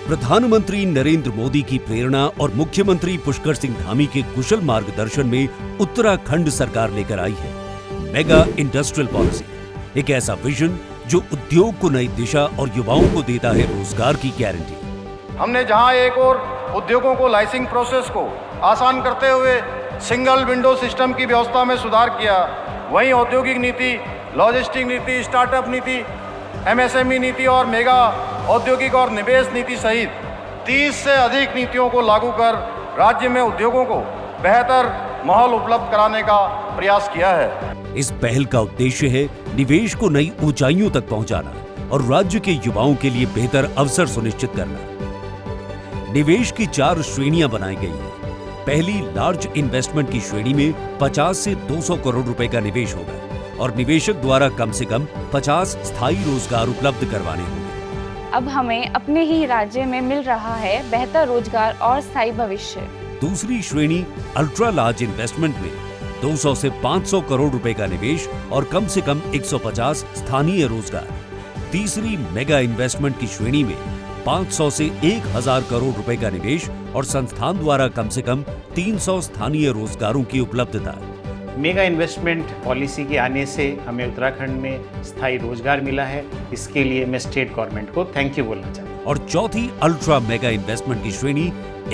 प्रधानमंत्री नरेंद्र मोदी की प्रेरणा और मुख्यमंत्री पुष्कर सिंह धामी के कुशल मार्गदर्शन में उत्तराखंड सरकार लेकर आई है मेगा इंडस्ट्रियल पॉलिसी, एक ऐसा विजन जो उद्योग को नई दिशा और युवाओं को देता है रोजगार की गारंटी। हमने जहां एक और उद्योगों को लाइसेंसिंग प्रोसेस को आसान करते हुए सिंगल विंडो सिस्टम की व्यवस्था में सुधार किया, वहीं औद्योगिक नीति, लॉजिस्टिक नीति, स्टार्टअप नीति, एमएसएमई नीति और मेगा औद्योगिक और निवेश नीति सहित 30 से अधिक नीतियों को लागू कर राज्य में उद्योगों को बेहतर माहौल उपलब्ध कराने का प्रयास किया है। इस पहल का उद्देश्य है निवेश को नई ऊंचाइयों तक पहुंचाना और राज्य के युवाओं के लिए बेहतर अवसर सुनिश्चित करना। निवेश की 4 श्रेणियां बनाई गई हैं। पहली लार्ज इन्वेस्टमेंट की श्रेणी में 50 से 200 करोड़ रुपए का निवेश होगा और निवेशक द्वारा कम से कम 50 स्थायी रोजगार उपलब्ध करवाने होंगे। अब हमें अपने ही राज्य में मिल रहा है बेहतर रोजगार और स्थायी भविष्य। दूसरी श्रेणी अल्ट्रा लार्ज इन्वेस्टमेंट में 200 से 500 करोड़ रुपए का निवेश और कम से कम 150 स्थानीय रोजगार। तीसरी मेगा इन्वेस्टमेंट की श्रेणी में 500 से 1000 करोड़ रुपए का निवेश और संस्थान द्वारा कम से कम 300 स्थानीय रोजगारों की उपलब्धता। मेगा इन्वेस्टमेंट पॉलिसी के आने से हमें उत्तराखंड में स्थायी रोजगार मिला है, इसके लिए मैं स्टेट गवर्नमेंट को थैंक यू बोलना चाहता हूँ। और चौथी अल्ट्रा मेगा इन्वेस्टमेंट की श्रेणी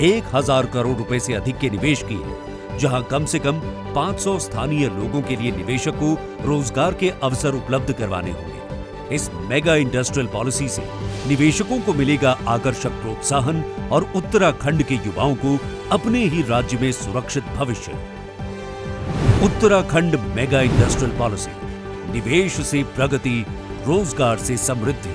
1000 करोड़ रुपए से अधिक के निवेश की है, जहां कम से कम 500 स्थानीय लोगों के लिए निवेशक को रोजगार के अवसर उपलब्ध करवाने होंगे। इस मेगा इंडस्ट्रियल पॉलिसी से निवेशकों को मिलेगा आकर्षक प्रोत्साहन और उत्तराखंड के युवाओं को अपने ही राज्य में सुरक्षित भविष्य। उत्तराखंड मेगा इंडस्ट्रियल पॉलिसी, निवेश से प्रगति, रोजगार से समृद्धि।